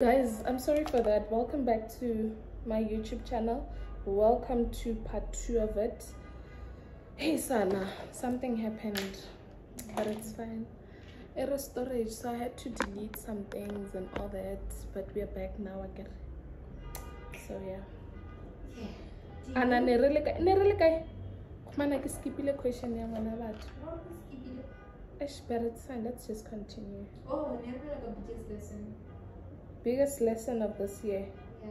Guys, I'm sorry for that. Welcome back to my YouTube channel. Welcome to part 2 of it. Hey Sana, something happened, but it's fine. Error storage, so I had to delete some things and all that, but we're back now again. So yeah. Anna nerele kai. Mana ke skipile question ya ngwana batho. But it's fine. Let's just continue. Oh, never like a biggest lesson. Biggest lesson of this year. Yeah.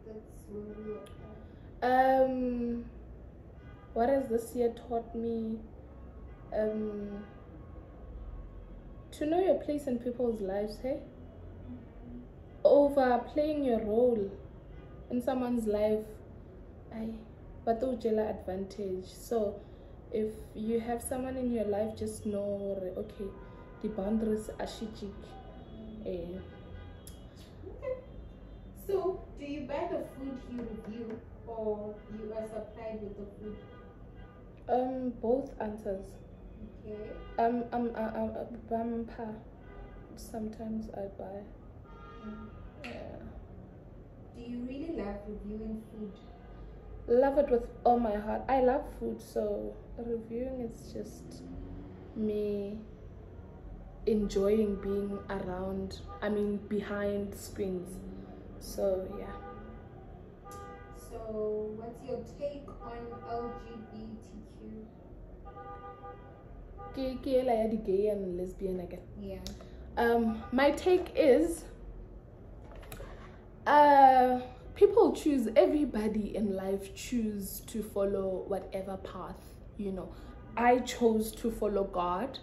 That's where we were. What has this year taught me? To know your place in people's lives, hey? Over playing your role in someone's life, but advantage. So if you have someone in your life, just know, okay, the boundaries are shijik. So, do you buy the food you review or you are supplied with the food? Both answers. Okay. A bumper. Sometimes I buy. Yeah. Do you really love reviewing food? Love it with all my heart. I love food, so reviewing is just me enjoying being around, behind screens. So yeah. So what's your take on LGBTQ? Gay and lesbian again. Yeah. My take is people choose, everybody in life choose to follow whatever path, I chose to follow God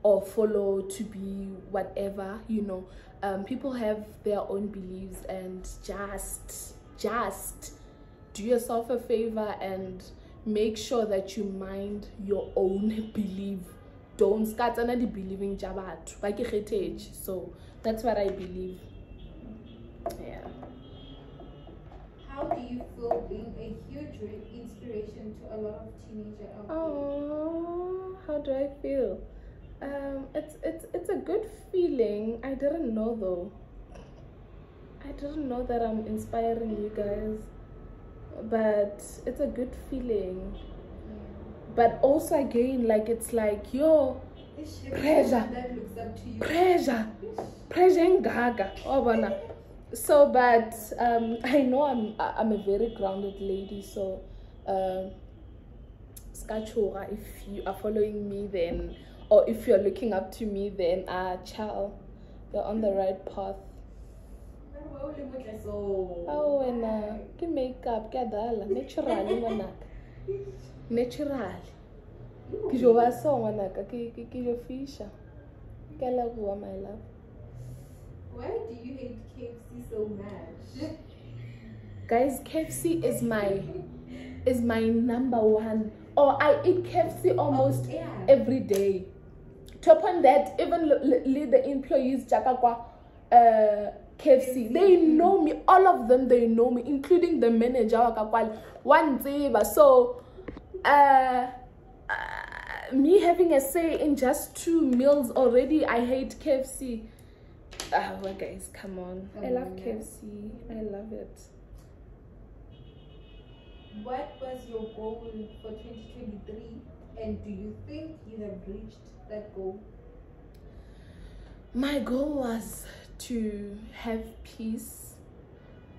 or follow to be whatever, people have their own beliefs, and just do yourself a favor and make sure that you mind your own belief. Don't start another believing jabat like heritage. So that's what I believe. Yeah. How do you feel being a huge inspiration to a lot of teenagers out there? Oh, how do I feel? It's a good feeling. I didn't know though. I didn't know that I'm inspiring you guys, but it's a good feeling. But also again, it's like, yo, pressure, that looks up to you. pressure and gaga. Oh, bana. So, but I know I'm a very grounded lady. So, skachora, if you are following me, then, or if you're looking up to me, then child, you're on the right path. Oh, and ke makeup, ke dala, naturally, wanaka. Naturally. Ke jo ba so wanaka, ke jo fisha. Ke love my love. Why do you hate KFC so much? Guys, KFC is my number one. Or I eat KFC almost every day. Top on that, even the employees Jakakwa KFC, they know me. All of them, they know me, including the manager. So me having a say in just 2 meals already, I hate KFC. Well, guys, come on. I love KFC. I love it. What was your goal for 2023, and do you think you have reached that goal? My goal was to have peace,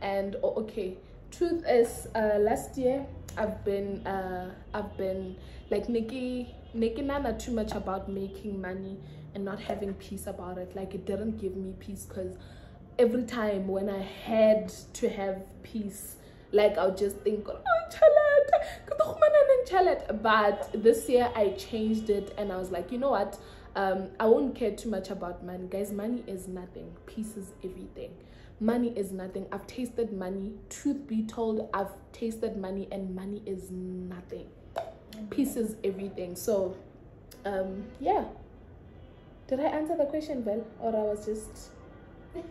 and okay, truth is, last year I've been like Nikki Nana too much about making money and not having peace about it. Like, it didn't give me peace, because every time when I had to have peace, like, I'll just think, but this year I changed it, and I was like, you know what, I won't care too much about money. Guys, money is nothing. Peace is everything. Money is nothing. I've tasted money. Truth be told, I've tasted money, and money is nothing. Peace is everything. So yeah. Did I answer the question well, or I was just I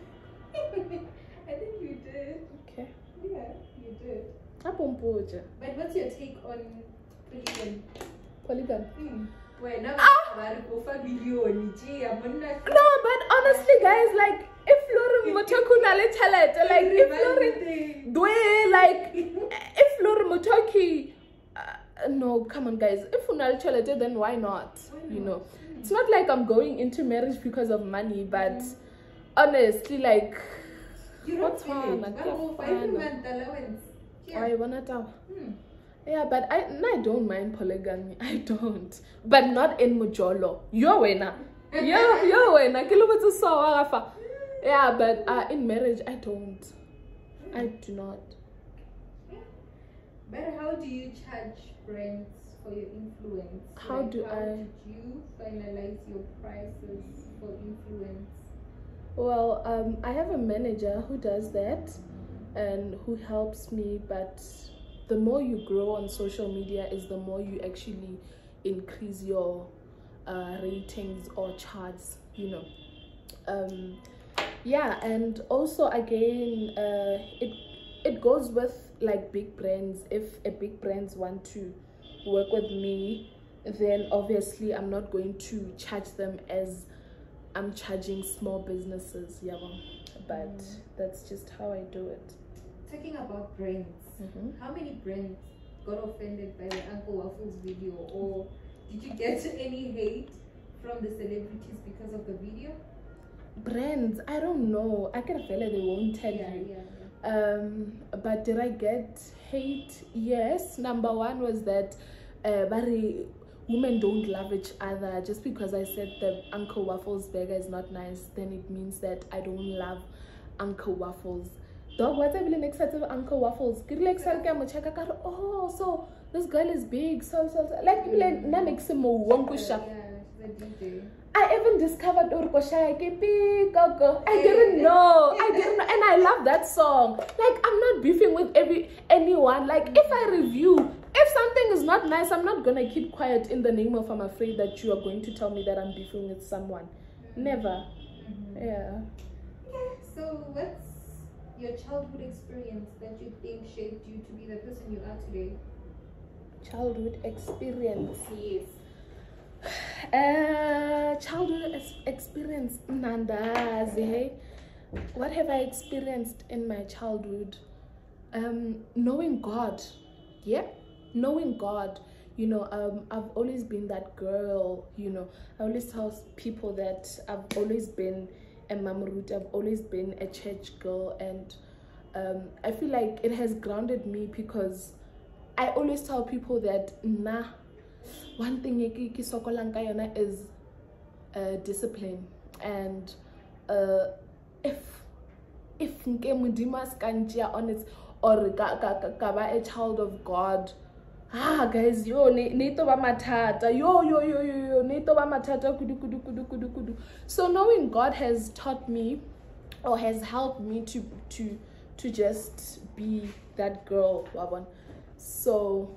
think you did. Okay. Yeah, you did. But what's your take on polygamy? Polygamy? No, but honestly, guys, like, if unale chalete, like if Lori like if Lori Mutoki no, come on guys, if unale chalete, then why not? You know, it's not like I'm going into marriage because of money, but honestly, like what's wrong? Yeah, but I don't mind polygamy. I don't, but not in Mujolo. You're winner. You're winner. Yeah, but in marriage, I don't. I do not. But how do you charge friends for your influence? How did you finalize your prices for influence? Well, I have a manager who does that and who helps me, but the more you grow on social media is the more you actually increase your ratings or charts, you know. Yeah, and also again, it goes with like big brands. If a big brands want to work with me, then obviously I'm not going to charge them as I'm charging small businesses, yeah, but that's just how I do it. Talking about brands, how many brands got offended by the Uncle Waffles video, or did you get any hate from the celebrities because of the video? Brands, I don't know. I can feel it, they won't tell you. But did I get hate? Yes. Number one was that women don't love each other. Just because I said the Uncle Waffles burger is not nice, then it means that I don't love Uncle Waffles. Dog, what's the next set of Uncle Waffles? Oh, so this girl is big. So like I even discovered Urkoshaya Kepi Gogo. I didn't know, and I love that song. Like, I'm not beefing with anyone. Like, if I review, if something is not nice, I'm not gonna keep quiet in the name of I'm afraid that you are going to tell me that I'm beefing with someone. Never. Yeah. So what's your childhood experience that you think shaped you to be the person you are today? Childhood experience. Yes. Childhood experience, Nandazi. What have I experienced in my childhood? Knowing God. Yeah, knowing God. You know, I've always been that girl. You know, I always tell people that I've always been a mamrut. I've always been a church girl, and I feel like it has grounded me because I always tell people that one thing is discipline, and if Nkemudimas kanjia on it or kaba a child of God, guys, yo neto ba matata, yo neto ba matata kudu. So knowing God has taught me or has helped me to just be that girl, Wabon. So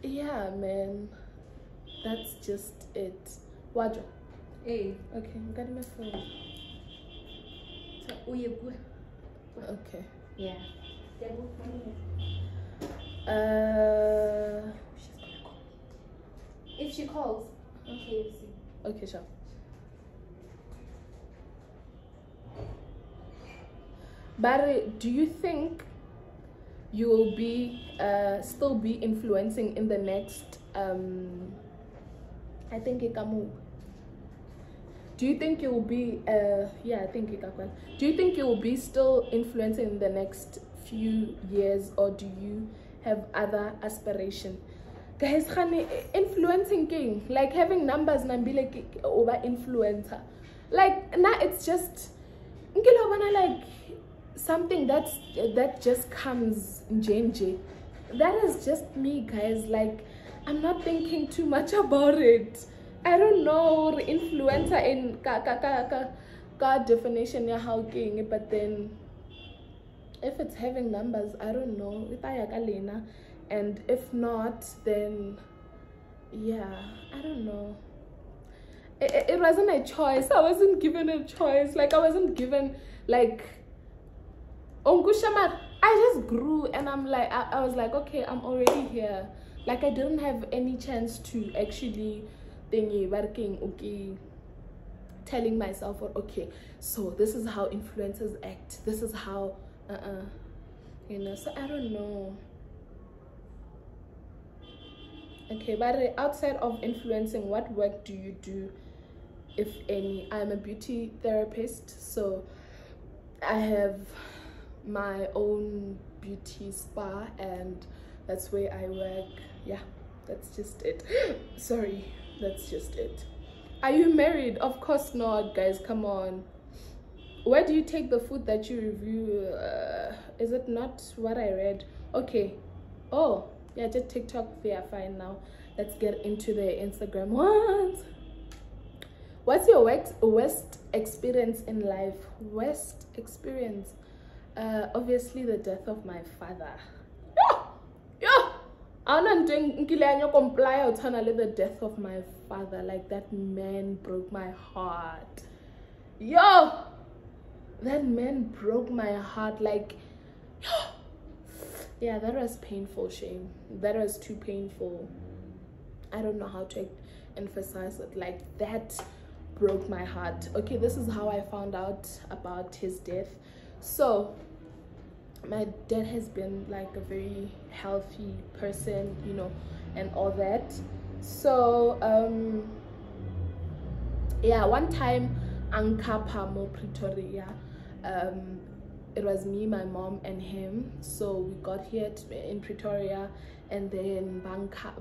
yeah, man, that's just it. Wajo. Hey. Okay, I'm getting my phone. Okay. Yeah. She's gonna call. If she calls, okay. Okay, sure. Barry, do you think you will be still be influencing in the next I think Ikamu. Do you think you will be yeah, I think Ikakwan. Do you think you will be still influencing in the next few years, or do you have other aspiration? Guys, influencing king, like having numbers like over influencer. Like now it's just like something that just comes JNJ. That is just me, guys. Like, I'm not thinking too much about it. I don't know influencer in ka definition ya how king, but then if it's having numbers, I don't know. And if not, then yeah, I don't know. It wasn't a choice. I wasn't given a choice. Like, I wasn't given like Ongushamar. I just grew, and I'm like, I was like, okay, I'm already here. Like, I didn't have any chance to actually thingy working. Okay, telling myself, okay, so this is how influencers act, this is how you know. So I don't know. Okay, but outside of influencing, what work do you do, if any? I'm a beauty therapist, so I have my own beauty spa, and that's where I work. Yeah, that's just it. Sorry, that's just it. Are you married? Of course not, guys, come on. Where do you take the food that you review? Is it not what I read? Okay. Oh yeah, just TikTok. They are fine now. Let's get into the Instagram ones. What's your worst experience in life? Worst experience? Obviously the death of my father. I'm doing the death of my father. Like, that man broke my heart. Yo, that man broke my heart. Like, yeah, that was painful, Shane. That was too painful. I don't know how to emphasize it. Like, that broke my heart. Okay, this is how I found out about his death. So my dad has been like a very healthy person, you know, and all that. So yeah, one time Ankapa mo Pretoria, it was me, my mom, and him. So we got here in Pretoria, and then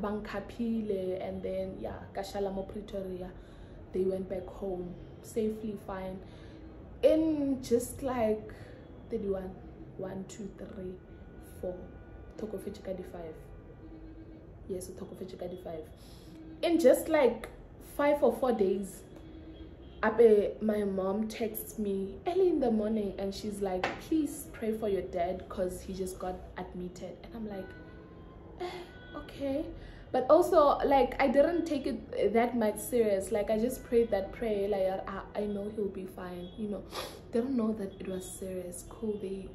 Bankapile, and then yeah, Kashala mo Pretoria. They went back home safely, fine, in just like 31, 1, 2, 3, 4, Tokofechikadi 5. Yes, so Tokofechikadi 5. In just like 5 or 4 days, my mom texts me early in the morning, and she's like, please pray for your dad because he just got admitted. And I'm like, okay. But also, like, I didn't take it that much serious. Like, I just prayed that prayer, like, I know he'll be fine, you know. They don't know that it was serious. Cool. They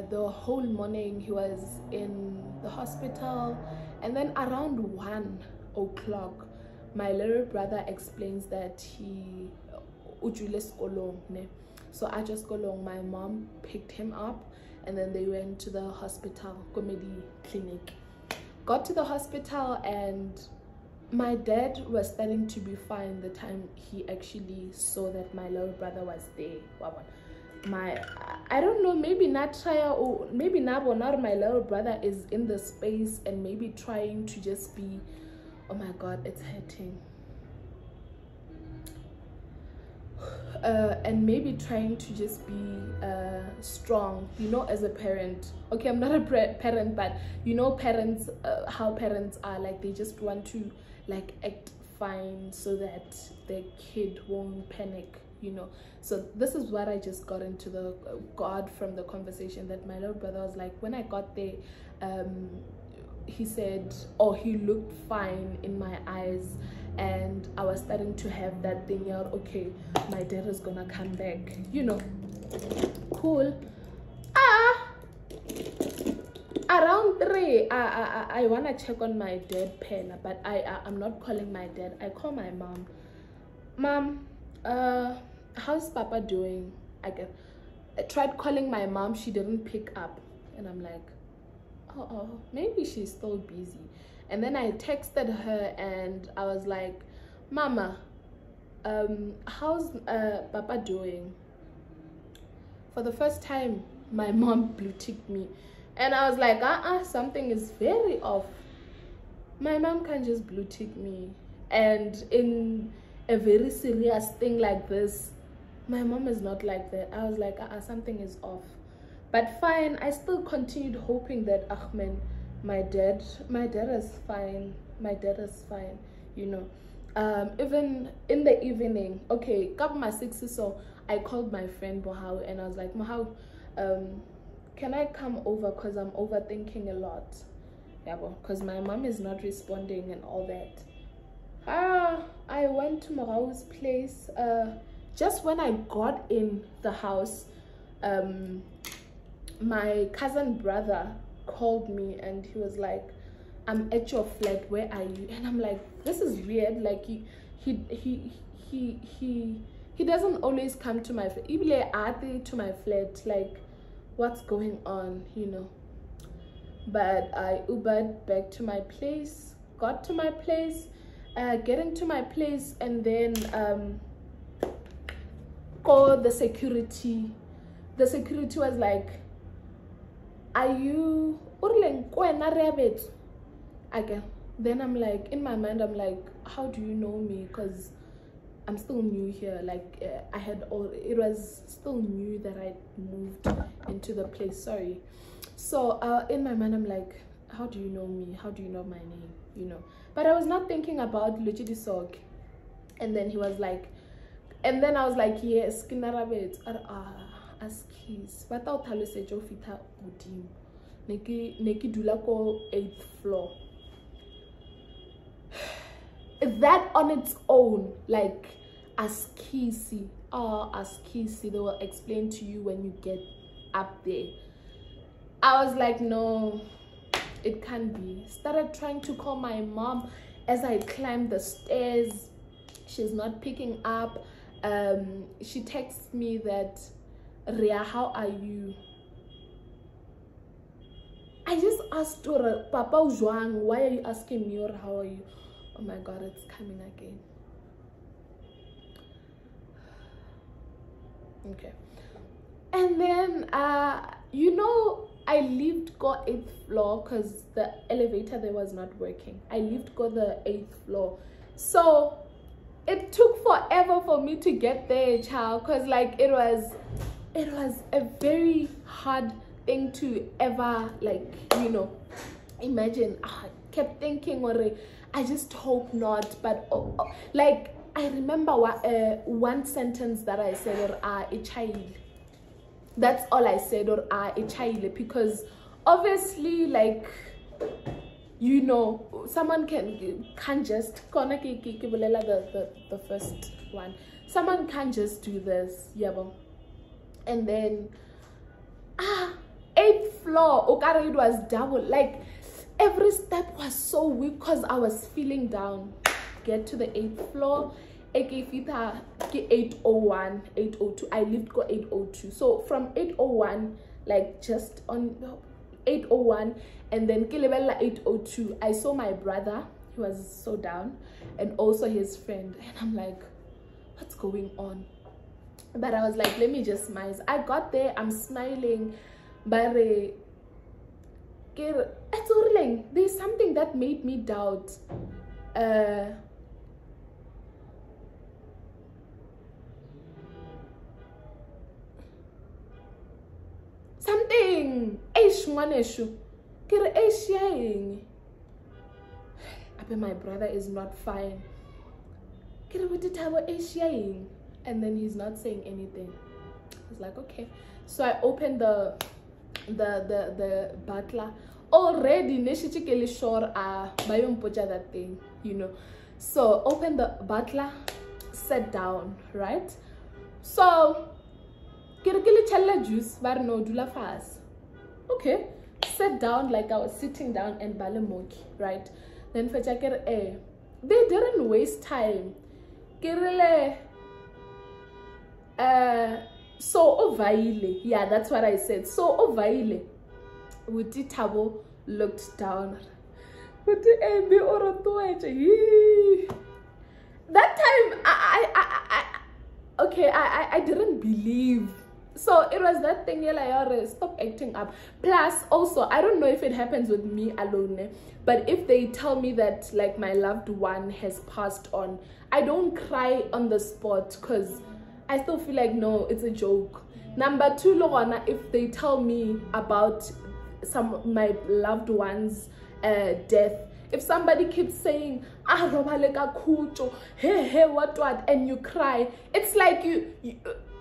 the whole morning he was in the hospital, and then around 1 o'clock my little brother explains that he so I just go along. My mom picked him up, and then they went to the hospital, Comedy Clinic. Got to the hospital, and my dad was starting to be fine the time he actually saw that my little brother was there. I don't know, maybe not try, or maybe not, or not, my little brother is in the space and maybe trying to just be, oh my god, it's hurting, and maybe trying to just be strong, you know, as a parent. Okay, I'm not a parent, but you know, parents, how parents are, like, they just want to like act fine so that their kid won't panic, you know. So this is what I just got into the from the conversation, that my little brother was like, when I got there, he said, or he looked fine in my eyes, and I was starting to have that thing out, okay, my dad is gonna come back, you know. Cool. Around 3, I wanna check on my dad pen, but I'm not calling my dad. I call my mom. Mom, how's Papa doing? I tried calling my mom. She didn't pick up, and I'm like, oh, maybe she's still busy. And then I texted her, and I was like, Mama, how's Papa doing? For the first time, my mom blue ticked me, and I was like, something is very off. My mom can't just blue tick me, and in a very serious thing like this, my mom is not like that. I was like, something is off. But fine, I still continued hoping that Ahmed, my dad is fine. My dad is fine, you know. Even in the evening, okay, my 6, so I called my friend Mohau, and I was like, Mohau, can I come over, because I'm overthinking a lot. Yeah, because my mom is not responding and all that. I went to Mohau's place. Just when I got in the house, my cousin brother called me, and he was like, I'm at your flat, where are you? And I'm like, this is weird, like, he doesn't always come to my flat. To my flat, like, what's going on, you know. But I Ubered back to my place, got to my place, getting to my place, and then called the security. The security was like, are you again? Then I'm like, in my mind, I'm like, how do you know me? Because I'm still new here. Like, it was still new that I moved into the place. Sorry. So in my mind, I'm like, how do you know me? How do you know my name? You know. But I was not thinking about Luchidi Sok. And then he was like, and then I was like, yes, kinarabet as keys. But I'll tell you, say Jofita Udim. Neki Dulako 8th floor. That on its own, like, as kisi, they will explain to you when you get up there. I was like, no, it can't be. Started trying to call my mom as I climbed the stairs. She's not picking up. She texts me that, Ria, how are you? I just asked her, Papa Zhuang, why are you asking me, or how are you? Oh my God, it's coming again. Okay. And then, you know, I lived go 8th floor because the elevator there was not working. I lived go the 8th floor. So it took forever for me to get there, child, because like it was a very hard thing to ever, like, you know, imagine. I kept thinking, I just hope not, but like I remember one sentence that I said, or a child. That's all I said, or a child, because obviously, like, you know, someone can't just the first one. Someone can't just do this, yeah. And then 8th floor, okay, it was double. Like every step was so weak because I was feeling down. Get to the 8th floor. 801, 802. I lived go 802. So from 801, like just on 801, and then Kilebella 802, I saw my brother. He was so down, and also his friend. And I'm like, what's going on? But I was like, let me just smile. I got there, I'm smiling, but there's something that made me doubt. Something my brother is not fine. And then he's not saying anything. He's like, okay. So I opened the butler. Already that thing, you know. So open the butler, sat down, right? So juice, okay, sat down like I was sitting down and balemoki, right? Then they didn't waste time. So ovaile, yeah, that's what I said. So ovaile. Wuti Tabo looked down. That time I didn't believe. So it was that thing, like, stop acting up. Plus also, I don't know if it happens with me alone, but if they tell me that like my loved one has passed on, I don't cry on the spot because I still feel like, no, it's a joke. Number two, Lorana, if they tell me about my loved one's death, if somebody keeps saying, hey, what, and you cry, it's like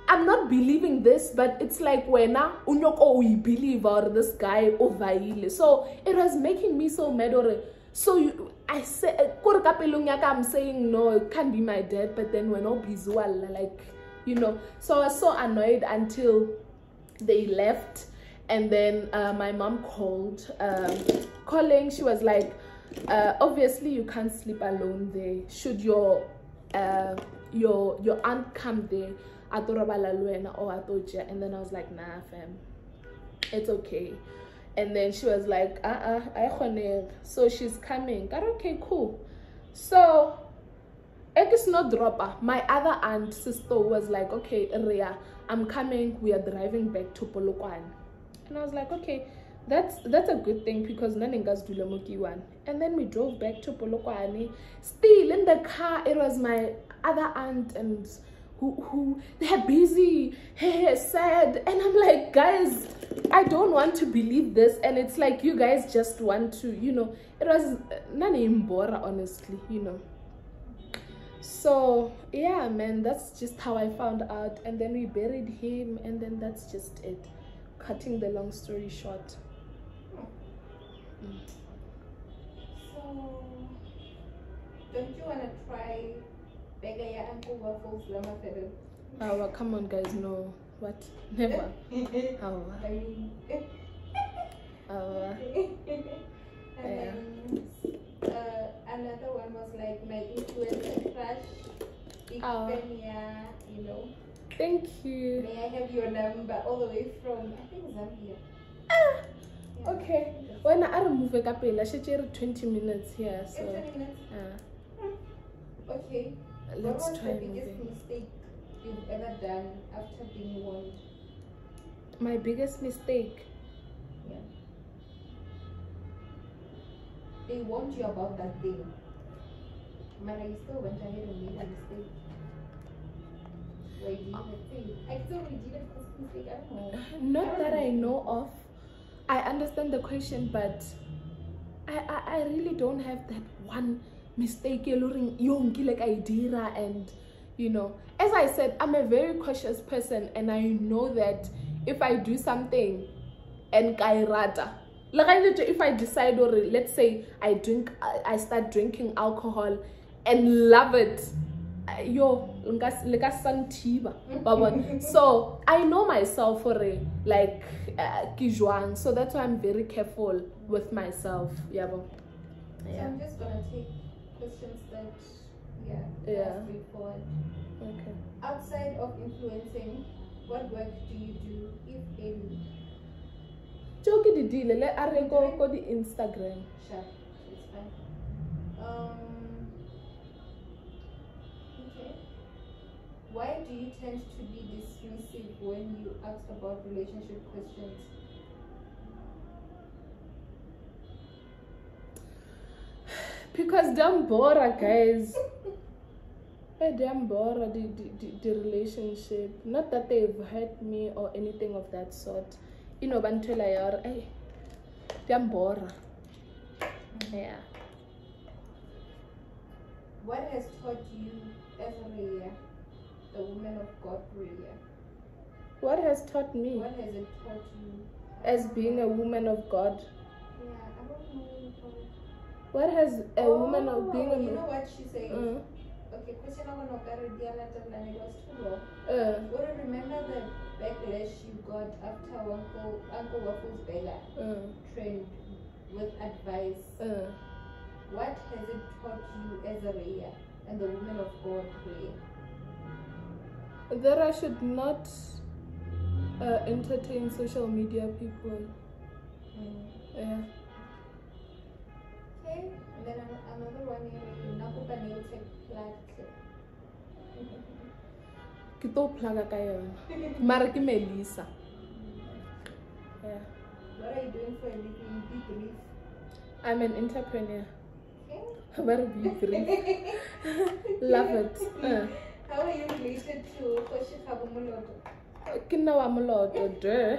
I'm not believing this, but it's like when we believe or this guy over. So it was making me so mad. So I said, I'm saying, no, it can't be my dad, but then when all visual, like, you know. So I was so annoyed until they left. And then my mom called. Calling, she was like, obviously you can't sleep alone there. Should your your aunt come there, or and then I was like, nah fam, it's okay. And then she was like, so she's coming. Got okay, cool. So it's not dropper. My other aunt sister was like, okay, Ria, I'm coming. We are driving back to Polokwane. And I was like, okay, that's a good thing because naningas dulemuki one. And then we drove back to Polokwane. Still in the car, it was my other aunt and who they're busy, hey, sad. And I'm like, guys, I don't want to believe this. And it's like you guys just want to, you know, it was nani mbora, honestly, you know. So yeah, man, that's just how I found out. And then we buried him, and then that's just it, cutting the long story short. So don't you want to try Begaya Uncle Waffles Lama Fedel? Oh, come on guys, no. What? Never. Oh. Oh. And then another one was like my influencer crush, Big Fenia, you know. Thank you. May I have your number all the way from, I think, Zambia. Yeah. Okay. When I remove a couple, I should 20 minutes here. So. 20 minutes? Okay. Let's what was try the biggest mistake you've ever done after being warned? My biggest mistake? Yeah. They warned you about that thing. Mara, you still went ahead and made a mistake. Why did you say? I still did a mistake. I don't know. Not that I know of. I understand the question, but I really don't have that one mistake like idea. And you know, as I said, I'm a very cautious person, and I know that if I do something and kairata, like if I decide, or let's say I start drinking alcohol and love it, so I know myself for like kijuan, so that's why I'm very careful with myself. Yeah. So I'm just gonna take questions that are straightforward. Okay. Outside of influencing, what work do you do, if any? Joke the deal. Let I go the Instagram. Sure, it's fine. Okay. Why do you tend to be dismissive when you ask about relationship questions? Because damn bora, guys. Damn bora the relationship. Not that they've hurt me or anything of that sort. You know, bantela yar, damn bora. Yeah. What has taught you as a Rhea, the woman of God Rhea? What has taught me? What has it taught you? As being a woman of God. Yeah, I don't know. What has a woman of being a... You know what she said? Okay, question I want to it was too long. Would you remember the backlash you got after Uncle Waffles Bella trend with advice? What has it taught you as a Rhea and the woman of God Rhea? That I should not entertain social media people. Yeah. Okay, and then another one here, Nakupa nail tech plug. Kito plaga kayo. Mara ki Melissa. Yeah. What are you doing for a living? Be brief. I'm an entrepreneur. Okay. Very be brief. Love it. How are you related to Koshi Kabumuloto? Kinawa muloto, duh.